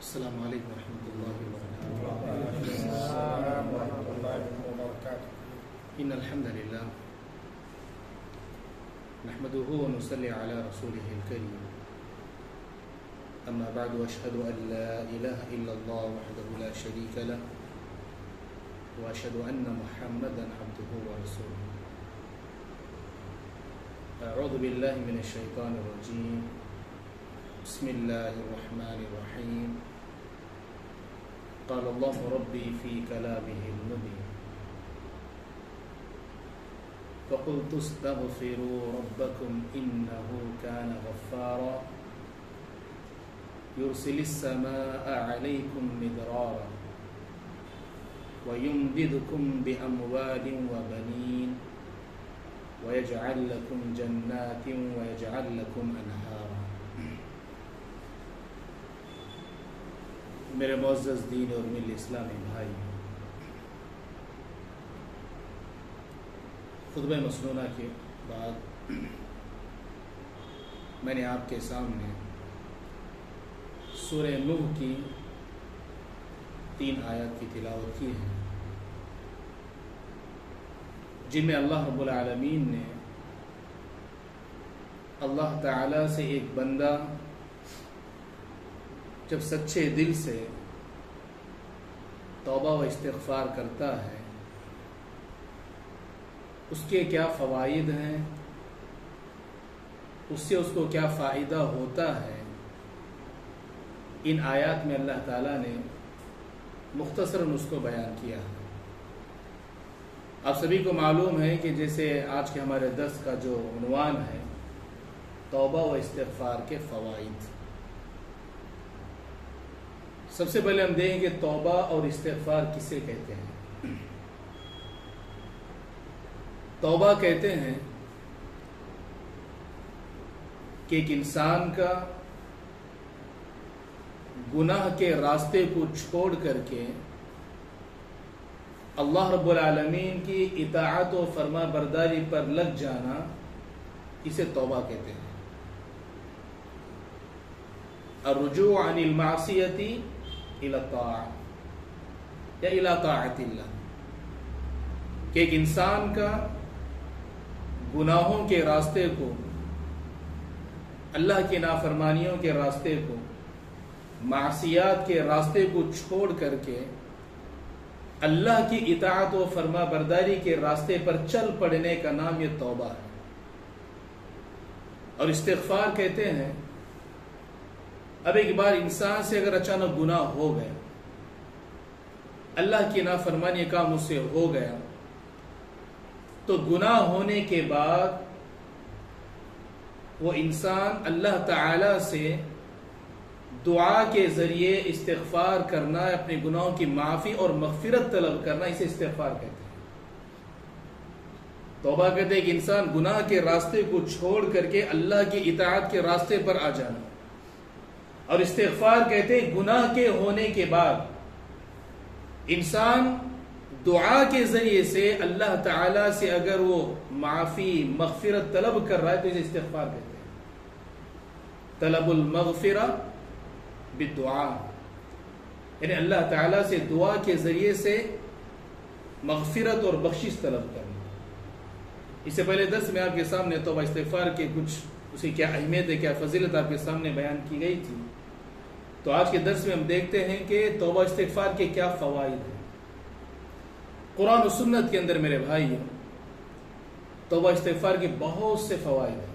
السلام علیکم ورحمۃ اللہ وبرکاتہ ان الحمد للہ نحمده ونصلي على رسوله الكريم اما بعد واشهد ان لا اله الا الله وحده لا شريك له واشهد ان محمدا عبده ورسوله اعوذ بالله من الشيطان الرجيم بسم الله الرحمن الرحيم قال الله ربي في كلامه المبين فقلت استغفروا ربكم إنه كان غفارا يرسل السماء عليكم مدرارا ويمددكم بأموال وبنين ويجعل لكم جنات ويجعل لكم أنهارا. میرے معزز دین اور مل اسلامی بھائی، خطبہ مسنونہ کے بعد میں نے آپ کے سامنے سورہ نوح کی 3 آیات کی تلاوت کی ہے، جن میں اللہ رب العالمین نے اللہ تعالی سے ایک بندہ جب سچے دل سے توبہ و استغفار کرتا ہے اس کے کیا فوائد ہیں، اس سے اس کو کیا فائدہ ہوتا ہے، ان آیات میں اللہ تعالیٰ نے مختصراً اس کو بیان کیا ہے. آپ سبھی کو معلوم ہے کہ جیسے آج کے ہمارے درس کا جو عنوان ہے توبہ و استغفار کے فوائد، سب سے پہلے ہم دیکھیں کہ توبہ اور استغفار کسے کہتے ہیں. توبہ کہتے ہیں کہ ایک انسان کا گناہ کے راستے کو چھوڑ کر کے اللہ رب العالمین کی اطاعت و فرما برداری پر لگ جانا، اسے توبہ کہتے ہیں. الرجوع عن المعصیۃ الى الطاعة یا الى طاعت اللہ، کہ ایک انسان کا گناہوں کے راستے کو، اللہ کی نافرمانیوں کے راستے کو، معصیات کے راستے کو چھوڑ کر کے اللہ کی اطاعت و فرما برداری کے راستے پر چل پڑنے کا نام یہ توبہ ہے. اور استغفار کہتے ہیں اب ایک بار انسان سے اگر اچانک گناہ ہو گیا، اللہ کی نافرمانی کام اس سے ہو گیا، تو گناہ ہونے کے بعد وہ انسان اللہ تعالی سے دعا کے ذریعے استغفار کرنا، اپنے گناہوں کی معافی اور مغفرت طلب کرنا، اسے استغفار کہتے ہیں. توبہ کہتے ہیں کہ انسان گناہ کے راستے کو چھوڑ کر کے اللہ کی اطاعت کے راستے پر آ جانا. اور استغفار کہتے ہیں گناہ کے ہونے کے بعد انسان دعا کے ذریعے سے اللہ تعالی سے اگر وہ معافی مغفرت طلب کر رہا ہے تو اسے استغفار کہتے ہیں. طلب المغفرہ بالدعاء، یعنی اللہ تعالی سے دعا کے ذریعے سے مغفرت اور بخشش طلب کرنا. اس سے پہلے درس میں آپ کے سامنے توبہ استغفار کے کچھ اس کی کیا اہمیت ہے، کیا فضیلت آپ کے سامنے بیان کی گئی تھی. تو آج کے درس میں ہم دیکھتے ہیں کہ توبہ استغفار کے کیا فوائد ہیں. قرآن و سنت کے اندر میرے بھائی توبہ استغفار کے بہت سے فوائد ہیں.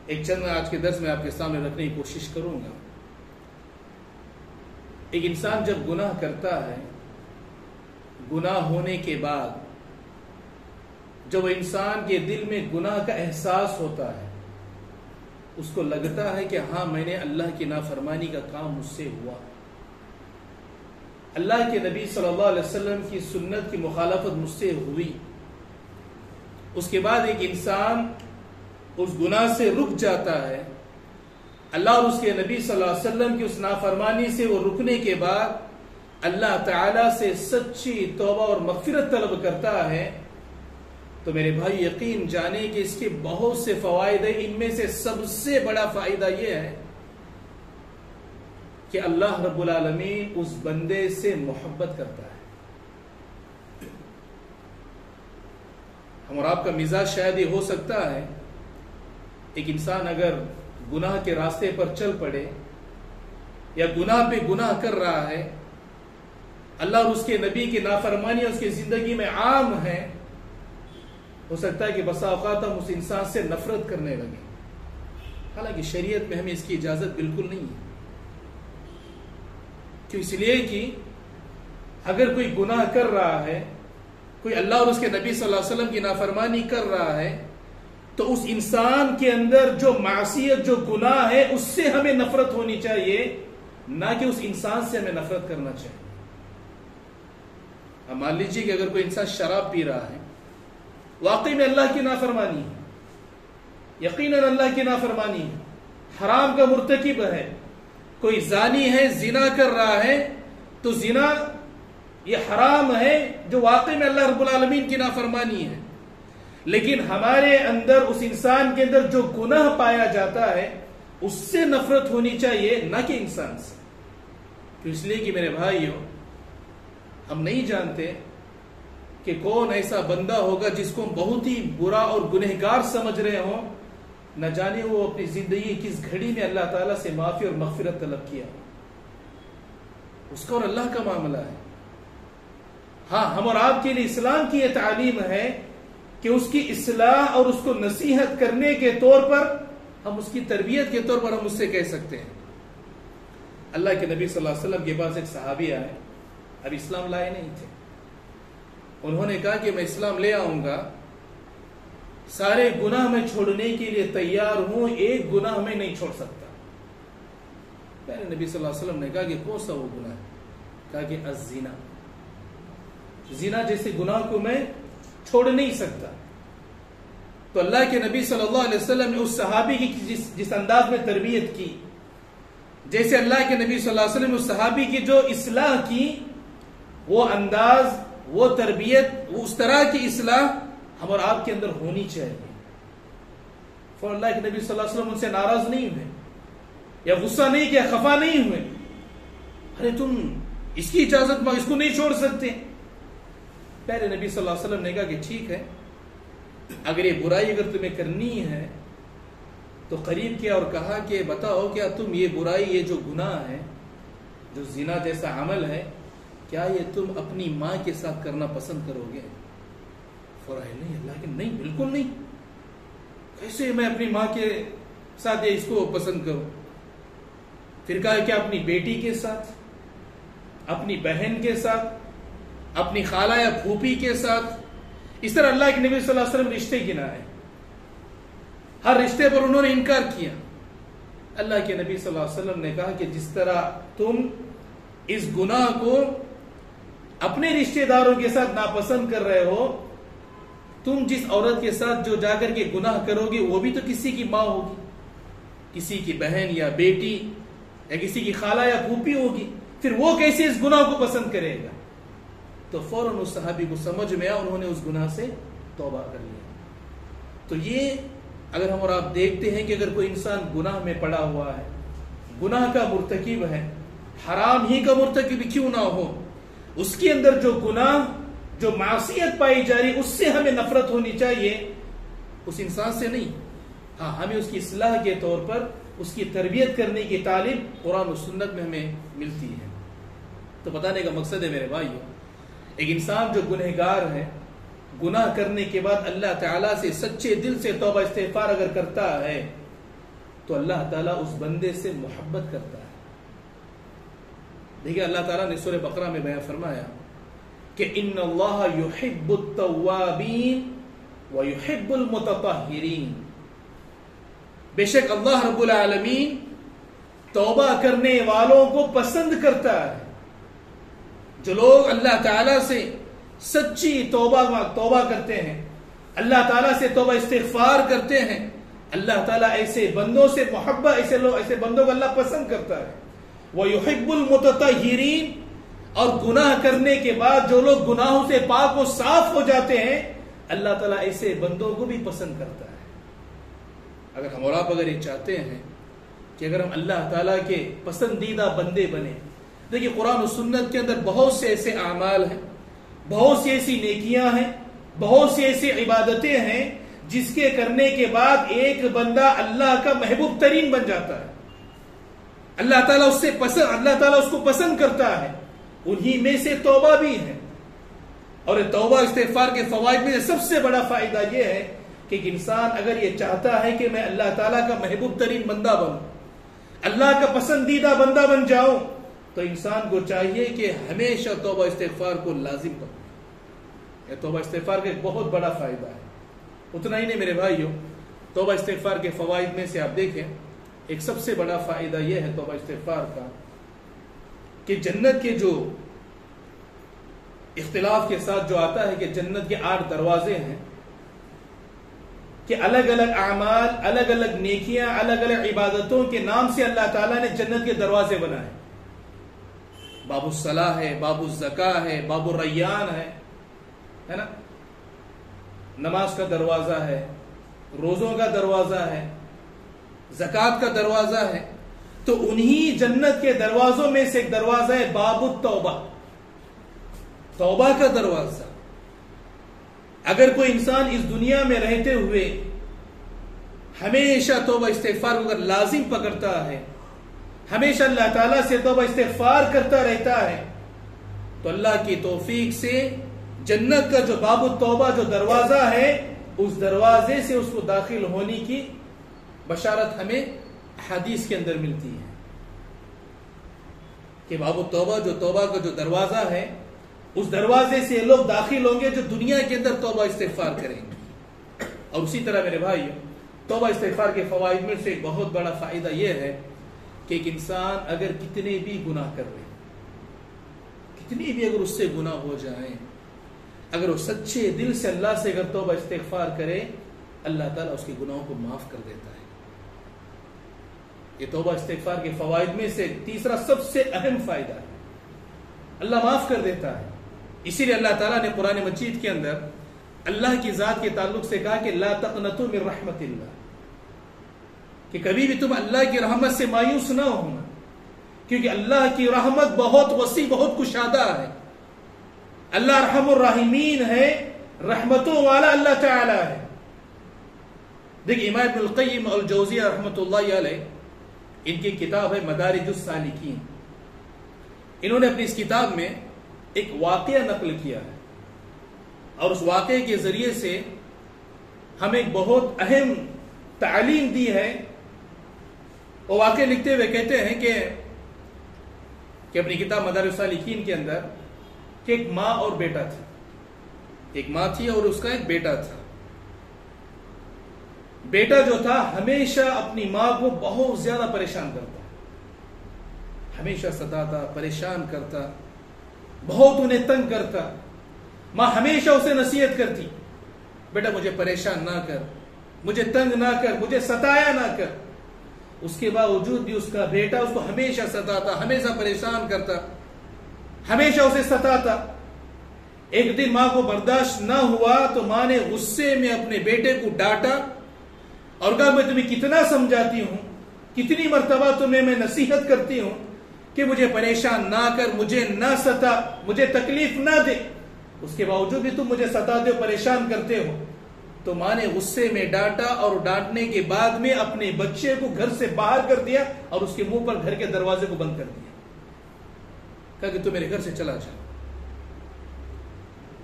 ایک چند میں آج کے درس میں آپ کے سامنے رکھنے کی کوشش کروں گا. ایک انسان جب گناہ کرتا ہے، گناہ ہونے کے بعد جب انسان کے دل میں گناہ کا احساس ہوتا ہے، اس کو لگتا ہے کہ ہاں میں نے اللہ کی نافرمانی کا کام مجھ سے ہوا، اللہ کے نبی صلی اللہ علیہ وسلم کی سنت کی مخالفت مجھ سے ہوئی. اس کے بعد ایک انسان اس گناہ سے رک جاتا ہے. اللہ اور اس کے نبی صلی اللہ علیہ وسلم کی اس نافرمانی سے وہ رکنے کے بعد اللہ تعالی سے سچی توبہ اور مغفرت طلب کرتا ہے. تو میرے بھائی یقین جانے کہ اس کے بہت سے فوائد ہیں. ان میں سے سب سے بڑا فائدہ یہ ہے کہ اللہ رب العالمین اس بندے سے محبت کرتا ہے. ہم اور آپ کا مزاج شاید یہ ہو سکتا ہے، ایک انسان اگر گناہ کے راستے پر چل پڑے یا گناہ پہ گناہ کر رہا ہے، اللہ اور اس کے نبی کی نافرمانی اس کی زندگی میں عام ہے، ہو سکتا ہے کہ بسا اوقات ہم اس انسان سے نفرت کرنے لگیں. حالانکہ شریعت میں ہمیں اس کی اجازت بالکل نہیں ہے. کیوں؟ اس لیے کہ اگر کوئی گناہ کر رہا ہے، کوئی اللہ اور اس کے نبی صلی اللہ علیہ وسلم کی نافرمانی کر رہا ہے، تو اس انسان کے اندر جو معصیت، جو گناہ ہے، اس سے ہمیں نفرت ہونی چاہیے، نہ کہ اس انسان سے ہمیں نفرت کرنا چاہیے. اب مان لیجیے کہ اگر کوئی انسان شراب پی رہا ہے، واقعی میں اللہ کی نافرمانی ہے، یقیناً اللہ کی نافرمانی ہے، حرام کا مرتکب ہے. کوئی زانی ہے، زنا کر رہا ہے، تو زنا یہ حرام ہے جو واقعی میں اللہ رب العالمین کی نافرمانی ہے. لیکن ہمارے اندر، اس انسان کے اندر جو گناہ پایا جاتا ہے، اس سے نفرت ہونی چاہیے، نہ کہ انسان سے. تو اس لیے کہ میرے بھائیوں، ہم نہیں جانتے کہ کون ایسا بندہ ہوگا جس کو ہم بہت ہی برا اور گنہگار سمجھ رہے ہوں، نہ جانے وہ اپنی زندگی کس گھڑی میں اللہ تعالیٰ سے معافی اور مغفرت طلب کیا. اس کا اور اللہ کا معاملہ ہے. ہاں، ہم اور آپ کے لیے اسلام کی یہ تعلیم ہے کہ اس کی اصلاح اور اس کو نصیحت کرنے کے طور پر، ہم اس کی تربیت کے طور پر ہم اس سے کہہ سکتے ہیں. اللہ کے نبی صلی اللہ علیہ وسلم کے پاس ایک صحابی آئے، اب اسلام لائے نہیں تھے. انہوں نے کہا کہ میں اسلام لے آؤں گا، سارے گناہ میں چھوڑنے کے لیے تیار ہوں، ایک گناہ میں نہیں چھوڑ سکتا. پہلے نبی صلی اللہ علیہ وسلم نے کہا کہ کون سا وہ گناہ ہے؟ کہا کہ الزنا، زنا جیسے گناہ کو میں چھوڑ نہیں سکتا. تو اللہ کے نبی صلی اللہ علیہ وسلم نے اس صحابی کی جس انداز میں تربیت کی، جیسے اللہ کے نبی صلی اللہ علیہ وسلم اس صحابی کی جو اصلاح کی، وہ انداز، وہ تربیت، وہ اس طرح کی اصلاح ہم اور آپ کے اندر ہونی چاہیے. فور اللہ کے نبی صلی اللہ علیہ وسلم ان سے ناراض نہیں ہوئے، یا غصہ نہیں کیا، خفا نہیں ہوئے. ارے تم اس کی اجازت میں اس کو نہیں چھوڑ سکتے. پہلے نبی صلی اللہ علیہ وسلم نے کہا کہ ٹھیک ہے، اگر یہ برائی اگر تمہیں کرنی ہے تو قریب کیا اور کہا کہ بتاؤ کیا تم یہ برائی، یہ جو گناہ ہے، جو زنا جیسا عمل ہے، کیا یہ تم اپنی ماں کے ساتھ کرنا پسند کرو گے؟ فرمایا نہیں، اللہ کے نہیں، بالکل نہیں. کیسے میں اپنی ماں کے ساتھ اس کو پسند کروں؟ پھر کہا کہ اپنی بیٹی کے ساتھ، اپنی بہن کے ساتھ، اپنی خالہ یا پھوپھی کے ساتھ. اس طرح اللہ کے نبی صلی اللہ علیہ وسلم رشتے گنائے، ہر رشتے پر انہوں نے انکار کیا. اللہ کے نبی صلی اللہ علیہ وسلم نے کہا کہ جس طرح تم اس گناہ کو اپنے رشتے داروں کے ساتھ ناپسند کر رہے ہو، تم جس عورت کے ساتھ جو جا کر کے گناہ کرو گے، وہ بھی تو کسی کی ماں ہوگی، کسی کی بہن یا بیٹی یا کسی کی خالہ یا پھوپھی ہوگی. پھر وہ کیسے اس گناہ کو پسند کرے گا؟ تو فوراً اس صحابی کو سمجھ میں آیا، انہوں نے اس گناہ سے توبہ کر لیا. تو یہ اگر ہم اور آپ دیکھتے ہیں کہ اگر کوئی انسان گناہ میں پڑا ہوا ہے، گناہ کا مرتکب ہے، حرام ہی کا مرتکب کیوں نہ ہو، اس کے اندر جو گناہ، جو معصیت پائی جا رہی، اس سے ہمیں نفرت ہونی چاہیے، اس انسان سے نہیں. ہاں، ہمیں اس کی اصلاح کے طور پر اس کی تربیت کرنے کی تعلیم قرآن و سنت میں ہمیں ملتی ہے. تو بتانے کا مقصد ہے میرے بھائیو، ایک انسان جو گنہگار ہے، گناہ کرنے کے بعد اللہ تعالیٰ سے سچے دل سے توبہ استغفار اگر کرتا ہے تو اللہ تعالیٰ اس بندے سے محبت کرتا ہے. دیکھیے اللہ تعالیٰ نے سورہ بقرہ میں بیان فرمایا کہ ان اللہ یحب التوابین ویحب المتطہرین. بے شک اللہ رب العالمین توبہ کرنے والوں کو پسند کرتا ہے. جو لوگ اللہ تعالیٰ سے سچی توبہ کرتے ہیں، اللہ تعالیٰ سے توبہ استغفار کرتے ہیں، اللہ تعالیٰ ایسے بندوں سے محبت، ایسے بندوں کو اللہ پسند کرتا ہے. وَيُحِبُّ الْمُتَطَهِّرِينَ، اور گناہ کرنے کے بعد جو لوگ گناہوں سے پاک و صاف ہو جاتے ہیں، اللہ تعالیٰ ایسے بندوں کو بھی پسند کرتا ہے. اگر ہم اور آپ اگر یہ چاہتے ہیں کہ اگر ہم اللہ تعالیٰ کے پسندیدہ بندے بنے. دیکھیے قرآن و سنت کے اندر بہت سے ایسے اعمال ہیں، بہت سی ایسی نیکیاں ہیں، بہت سی ایسی عبادتیں ہیں جس کے کرنے کے بعد ایک بندہ اللہ کا محبوب ترین بن جاتا ہے. اللہ تعالیٰ اس کو پسند کرتا ہے. انہی میں سے توبہ بھی ہے. اور توبہ استغفار کے فوائد میں سب سے بڑا فائدہ یہ ہے کہ ایک انسان اگر یہ چاہتا ہے کہ میں اللہ تعالیٰ کا محبوب ترین بندہ بنوں، اللہ کا پسندیدہ بندہ بن جاؤں، تو انسان کو چاہیے کہ ہمیشہ توبہ استغفار کو لازم کرو. یہ توبہ استغفار کا ایک بہت بڑا فائدہ ہے. اتنا ہی نہیں میرے بھائیو، توبہ استغفار کے فوائد میں سے آپ دیکھیں ایک سب سے بڑا فائدہ یہ ہے توبہ استغفار کا کہ جنت کے جو اختلاف کے ساتھ جو آتا ہے کہ جنت کے 8 دروازے ہیں، کہ الگ الگ اعمال، الگ الگ نیکیاں، الگ الگ عبادتوں کے نام سے اللہ تعالیٰ نے جنت کے دروازے بنائے. باب الصلاح ہے، باب الزکاہ ہے، باب الریان ہے نا، نماز کا دروازہ ہے، روزوں کا دروازہ ہے، زکوٰۃ کا دروازہ ہے. تو انہی جنت کے دروازوں میں سے ایک دروازہ ہے باب التوبہ، توبہ کا دروازہ. اگر کوئی انسان اس دنیا میں رہتے ہوئے ہمیشہ توبہ استغفار کو اگر لازم پکڑتا ہے، ہمیشہ اللہ تعالیٰ سے توبہ استغفار کرتا رہتا ہے، تو اللہ کی توفیق سے جنت کا جو باب التوبہ جو دروازہ ہے، اس دروازے سے اس کو داخل ہونے کی بشارت ہمیں حدیث کے اندر ملتی ہے کہ باب التوبہ جو توبہ کا جو دروازہ ہے، اس دروازے سے لوگ داخل ہوں گے جو دنیا کے اندر توبہ استغفار کریں گے. اور اسی طرح میرے بھائی، توبہ استغفار کے فوائد میں سے ایک بہت بڑا فائدہ یہ ہے کہ ایک انسان اگر کتنے بھی گناہ کر لے، کتنی بھی اگر اس سے گناہ ہو جائیں، اگر وہ سچے دل سے اللہ سے اگر توبہ استغفار کرے، اللہ تعالیٰ اس کے گناہوں کو معاف کر دیتا ہے. یہ توبہ استغفار کے فوائد میں سے تیسرا سب سے اہم فائدہ ہے، اللہ معاف کر دیتا ہے. اسی لیے اللہ تعالیٰ نے قرآن مجید کے اندر اللہ کی ذات کے تعلق سے کہا کہ لا تقنطوا من رحمت اللہ، کہ کبھی بھی تم اللہ کی رحمت سے مایوس نہ ہونا، کیونکہ اللہ کی رحمت بہت وسیع، بہت کشادہ ہے. اللہ ارحم الراحمین ہے، رحمتوں والا اللہ تعالی ہے. دیکھیں امام ابن القیم الجوزیہ رحمۃ اللہ علیہ، ان کی کتاب ہے مدارج السالکین. انہوں نے اپنی اس کتاب میں ایک واقعہ نقل کیا ہے، اور اس واقعے کے ذریعے سے ہمیں ایک بہت اہم تعلیم دی ہے. وہ واقعہ لکھتے ہوئے کہتے ہیں کہ اپنی کتاب مدارج السالکین کے اندر کہ ایک ماں اور بیٹا تھا. ایک ماں تھی اور اس کا ایک بیٹا تھا. بیٹا جو تھا ہمیشہ اپنی ماں کو بہت زیادہ پریشان کرتا، ہمیشہ ستاتا، پریشان کرتا، بہت انہیں تنگ کرتا. ماں ہمیشہ اسے نصیحت کرتی، بیٹا مجھے پریشان نہ کر، مجھے تنگ نہ کر، مجھے ستایا نہ کر. اس کے باوجود بھی اس کا بیٹا اس کو ہمیشہ ستاتا، ہمیشہ پریشان کرتا، ہمیشہ اسے ستاتا. ایک دن ماں کو برداشت نہ ہوا تو ماں نے غصے میں اپنے بیٹے کو ڈانٹا اور کہا میں تمہیں کتنا سمجھاتی ہوں، کتنی مرتبہ تمہیں میں نصیحت کرتی ہوں کہ مجھے پریشان نہ کر، مجھے نہ ستا، مجھے تکلیف نہ دے، اس کے باوجود بھی تم مجھے ستاتے ہو، پریشان کرتے ہو. تو ماں نے غصے میں ڈانٹا اور ڈانٹنے کے بعد میں اپنے بچے کو گھر سے باہر کر دیا اور اس کے منہ پر گھر کے دروازے کو بند کر دیا. کہا کہ تو میرے گھر سے چلا جا،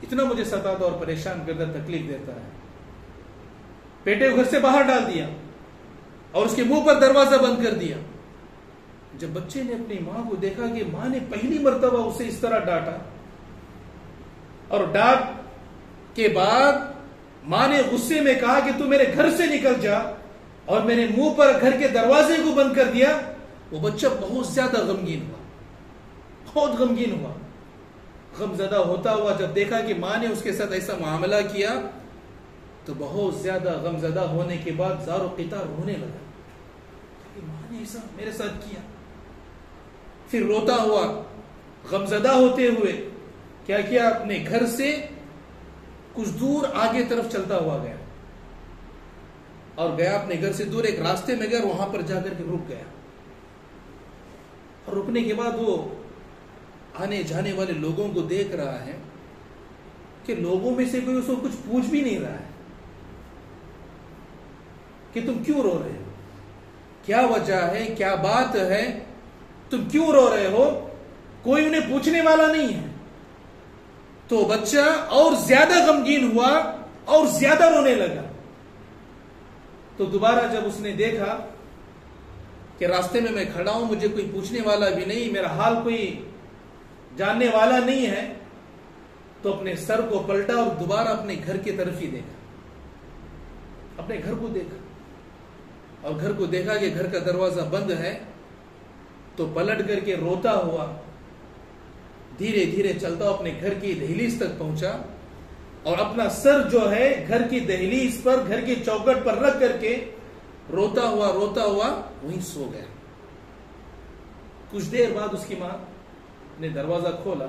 اتنا مجھے ستاتا اور پریشان کرتا، تکلیف دیتا ہے. بیٹے کو گھر سے باہر ڈال دیا اور اس کے منہ پر دروازہ بند کر دیا. جب بچے نے اپنی ماں کو دیکھا کہ ماں نے پہلی مرتبہ اسے اس طرح ڈانٹا اور ڈانٹ کے بعد ماں نے غصے میں کہا کہ تو میرے گھر سے نکل جا اور میرے منہ پر گھر کے دروازے کو بند کر دیا، وہ بچہ بہت زیادہ غمگین ہوا، بہت غمگین ہوا. غمزدہ ہوتا ہوا جب دیکھا کہ ماں نے اس کے ساتھ ایسا معاملہ کیا تو بہت زیادہ غمزدہ ہونے کے بعد زار و قطار رونے لگا کہ ماں نے ایسا میرے ساتھ کیا. پھر روتا ہوا، غمزدہ ہوتے ہوئے کیا کیا، اپنے گھر سے کچھ دور آگے طرف چلتا ہوا گیا اور گیا اپنے گھر سے دور ایک راستے میں گیا، وہاں پر جا کر کے رک گیا. اور رکنے کے بعد وہ آنے جانے والے لوگوں کو دیکھ رہا ہے کہ لوگوں میں سے کوئی اس کو کچھ پوچھ بھی نہیں رہا ہے کہ تم کیوں رو رہے ہو، کیا وجہ ہے، کیا بات ہے، تم کیوں رو رہے ہو، کوئی انہیں پوچھنے والا نہیں ہے. تو بچہ اور زیادہ غمگین ہوا اور زیادہ رونے لگا. تو دوبارہ جب اس نے دیکھا کہ راستے میں کھڑا ہوں، مجھے کوئی پوچھنے والا بھی نہیں، میرا حال کوئی جاننے والا نہیں ہے، تو اپنے سر کو پلٹا اور دوبارہ اپنے گھر کی طرف ہی دیکھا. اپنے گھر کو دیکھا اور گھر کو دیکھا کہ گھر کا دروازہ بند ہے. تو پلٹ کر کے روتا ہوا دھیرے دھیرے چلتا اپنے گھر کی دہلیز تک پہنچا اور اپنا سر جو ہے گھر کی دہلیز پر، گھر کی چوکھٹ پر رکھ کر کے روتا ہوا وہیں سو گیا. کچھ دیر بعد اس کی ماں نے دروازہ کھولا